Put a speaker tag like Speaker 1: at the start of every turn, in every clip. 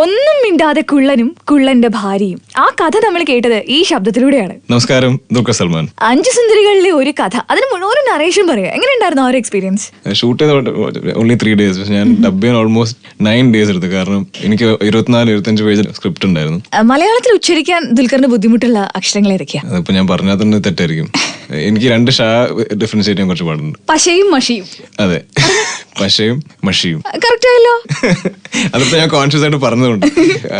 Speaker 1: ഒന്നും മിണ്ടാതെ കുള്ളനും കുള്ളന്റെ ഭാര്യയും. ആ കഥ നമ്മൾ കേട്ടത് ഈ ശബ്ദത്തിലൂടെയാണ്.
Speaker 2: നമസ്കാരം, ദുൽഖർ സൽമാൻ.
Speaker 1: 5 സുന്ദരികളിലെ ഒരു കഥ, അതിന് മുഴുവൻ നറേഷൻ പറയുക. എങ്ങനെയുണ്ടായിരുന്നു ആ ഒരു എക്സ്പീരിയൻസ്?
Speaker 2: ഷൂട്ട് ചെയ്ത ഓൺലി 3 days, പക്ഷെ ഞാൻ ഡബ് ചെയ്യാൻ ഓൾമോസ്റ്റ് 9 days എടുത്തു. കാരണം എനിക്ക് 24-25 പേജ് സ്ക്രിപ്റ്റ് ഉണ്ടായിരുന്നു.
Speaker 1: മലയാളത്തിൽ ഉച്ചരിക്കാൻ ദുൽഖറിന് ബുദ്ധിമുട്ടുള്ള അക്ഷരങ്ങൾ ഏതൊക്കെയാ?
Speaker 2: അതിപ്പോ ഞാൻ പറഞ്ഞാൽ തന്നെ തെറ്റായിരിക്കും. എനിക്ക് 2 ഷാ ഡിഫറൻഷിയേറ്റ് ചെയ്യാൻ കുറച്ച് പാടുണ്ട്.
Speaker 1: പശയും മഷിയും.
Speaker 2: അതെ, പശയും മഷിയും.
Speaker 1: കറക്റ്റ് ആയല്ലോ.
Speaker 2: അതിപ്പോ ഞാൻ കോൺഷ്യസ് ആയിട്ട് പറഞ്ഞതുകൊണ്ട്,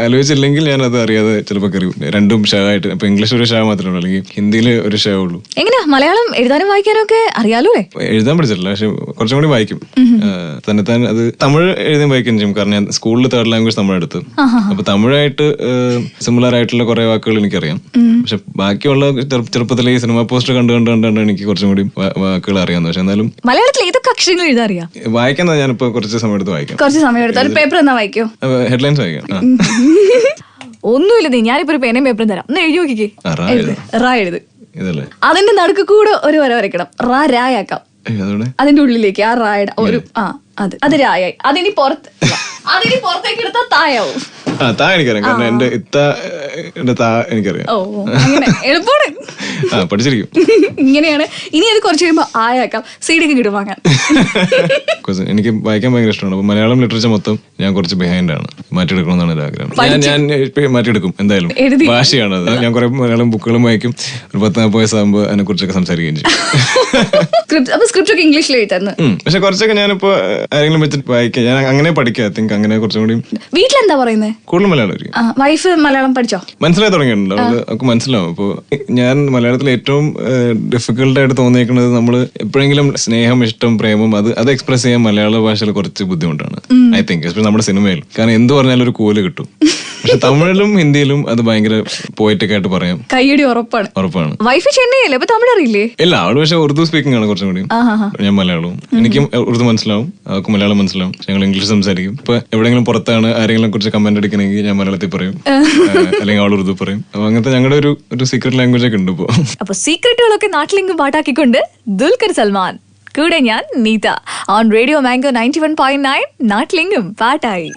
Speaker 2: ആലോചിച്ചില്ലെങ്കിൽ ഞാൻ അത് അറിയാതെ ചിലപ്പോൾ കയറി 2 ഷാ ആയിട്ട്. ഇപ്പൊ ഇംഗ്ലീഷ് ഒരു ഷാ മാത്രമേ ഉള്ളൂ, അല്ലെങ്കിൽ ഹിന്ദിയിൽ ഒരു ഷാ ഉള്ളൂ.
Speaker 1: എങ്ങനെയാ മലയാളം എഴുതാനും വായിക്കാനും ഒക്കെ അറിയാലോ?
Speaker 2: എഴുതാൻ പഠിച്ചിട്ടില്ല, പക്ഷെ കുറച്ചും കൂടി വായിക്കും. തന്നെത്താൻ അത് തമിഴ് എഴുതാൻ വായിക്കുകയും ചെയ്യും. കാരണം ഞാൻ സ്കൂളിൽ 3rd ലാംഗ്വേജ് തമിഴ് എടുത്തു. അപ്പൊ തമിഴായിട്ട് സിമിലർ ആയിട്ടുള്ള കുറെ വാക്കുകൾ എനിക്കറിയാം. പക്ഷെ ബാക്കിയുള്ള ചെറുപ്പത്തിലെ ഈ സിനിമ പോസ്റ്റർ കണ്ടുകൊണ്ടാണ് എനിക്ക് കുറച്ചും കൂടി വാക്കുകൾ അറിയാവുന്നത്. പക്ഷെ എന്നാലും
Speaker 1: മലയാളത്തിൽ ഏതൊക്കെ അക്ഷരങ്ങൾ എഴുതാൻ അറിയാം?
Speaker 2: വായിക്കാൻ ഞാനിപ്പോ കുറച്ച് സമയം എടുത്ത് വായിക്കാം.
Speaker 1: കുറച്ച് സമയം എടുത്താൽ പേപ്പർ എന്നാ വായിക്കോ?
Speaker 2: ഹെഡ്ലൈൻസ് വായിക്കാം.
Speaker 1: ഒന്നുമില്ല, നീ ഞാനിപ്പോ ഒരു പേനയും പേപ്പറും തരാം, ഒന്ന് എഴുതി നോക്കിക്കേ. റാ എഴുത്.
Speaker 2: ഇതല്ലേ
Speaker 1: അതിന്റെ നടുക്ക് കൂടെ ഒരു വര വരയ്ക്കണം. രായാക്കാം. അതിന്റെ ഉള്ളിലേക്ക് ആ റായുടെ ഒരു അത് രായായി. അതിനി പുറത്തേക്ക് എടുത്താൽ തായാവും.
Speaker 2: താ എനിക്കറിയാം, കാരണം എന്റെ താ എനിക്കറിയാം.
Speaker 1: ഓ, അങ്ങനെ എളുപ്പമാണ്.
Speaker 2: പഠിച്ചിരിക്കും.
Speaker 1: ഇങ്ങനെയാണ്. ഇനി അത് കുറച്ച് കഴിയുമ്പോ ആയാക്കാം. സീഡിക്ക് കിട്ടും വാങ്ങാൻ.
Speaker 2: എനിക്ക് വായിക്കാൻ ഭയങ്കര ഇഷ്ടമാണ്. അപ്പൊ മലയാളം ലിറ്ററേച്ചർ മൊത്തം ഞാൻ കുറച്ച് ബിഹൈൻഡ് ആണ്. മാറ്റിയെടുക്കണമെന്നാണ് ഒരു ആഗ്രഹം. ഞാൻ മാറ്റിയെടുക്കും എന്തായാലും. ഭാഷയാണ് അത്. ഞാൻ കുറെ മലയാളം ബുക്കുകളും വായിക്കും. ഒരു 10-40 വയസ്സാകുമ്പോൾ അതിനെ കുറിച്ചൊക്കെ സംസാരിക്കുകയും ചെയ്യും.
Speaker 1: സ്ക്രിപ്റ്റ് ഒക്കെ ഇംഗ്ലീഷിൽ എഴുതായിരുന്നു.
Speaker 2: പക്ഷെ കുറച്ചൊക്കെ ഞാനിപ്പോ ആരെങ്കിലും വെച്ചിട്ട് വായിക്കാം. ഞാൻ അങ്ങനെ പഠിക്കാം. ഐ തിങ്ക് അങ്ങനെ കുറച്ചും കൂടി.
Speaker 1: വീട്ടിലെന്താ പറയുന്നത്?
Speaker 2: കൂടുതൽ മലയാളം.
Speaker 1: വൈഫ് മലയാളം പഠിച്ചോ? മനസ്സിലായി
Speaker 2: തുടങ്ങിയിട്ടുണ്ട്. അവർക്ക് മനസ്സിലാവും. അപ്പൊ ഞാൻ മലയാളത്തിൽ ഏറ്റവും ഡിഫിക്കൽട്ട് ആയിട്ട് തോന്നിയേക്കുന്നത്, നമ്മൾ എപ്പോഴെങ്കിലും സ്നേഹം, ഇഷ്ടം, പ്രേമം അത് എക്സ്പ്രസ് ചെയ്യാൻ മലയാള ഭാഷയിൽ കുറച്ച് ബുദ്ധിമുട്ടാണ്. ഐ തിങ്ക് എസ്പെഷ്യലി നമ്മുടെ സിനിമയിൽ. കാരണം എന്ത് പറഞ്ഞാലും ഒരു കൂല് കിട്ടും. പക്ഷെ തമിഴിലും ഹിന്ദിയിലും അത് ഭയങ്കര പോയറ്റിക് ആയിട്ട് പറയാം.
Speaker 1: കൈയടി ഉറപ്പാണ്. വൈഫ് ചെന്നൈയല്ലേ, അപ്പൊ തമിഴ് അറിയില്ലേ?
Speaker 2: ഇല്ല, അവള് പക്ഷെ ഉറുദു സ്പീക്കിംഗ് ആണ് കുറച്ചും കൂടി. ഞാൻ മലയാളവും. എനിക്കും ഉറുദു മനസ്സിലാവും, അവർക്ക് മലയാളം മനസ്സിലാവും. ഞങ്ങൾ ഇംഗ്ലീഷ് സംസാരിക്കും. ഇപ്പൊ എവിടെയെങ്കിലും പുറത്താണ് ആരെങ്കിലും കുറിച്ച് കമന്റ് അടിക്കണമെങ്കിൽ ഞാൻ മലയാളത്തിൽ പറയും, അല്ലെങ്കിൽ അവൾ ഉറുദു പറയും. അപ്പൊ അങ്ങനത്തെ ഞങ്ങളുടെ ഒരു സീക്രട്ട് ലാംഗ്വേജ് ഒക്കെ ഉണ്ട് ഇപ്പോ.
Speaker 1: അപ്പൊ സീക്രട്ടുകളൊക്കെ നാട്ടിലെങ്കും പാട്ടാക്കിക്കൊണ്ട് ദുൽഖർ സൽമാൻ, കൂടെ ഞാൻ നീത, ഓൺ റേഡിയോ മാംഗോ 91.9. നാട്ടിലെങ്കും പാട്ടായി.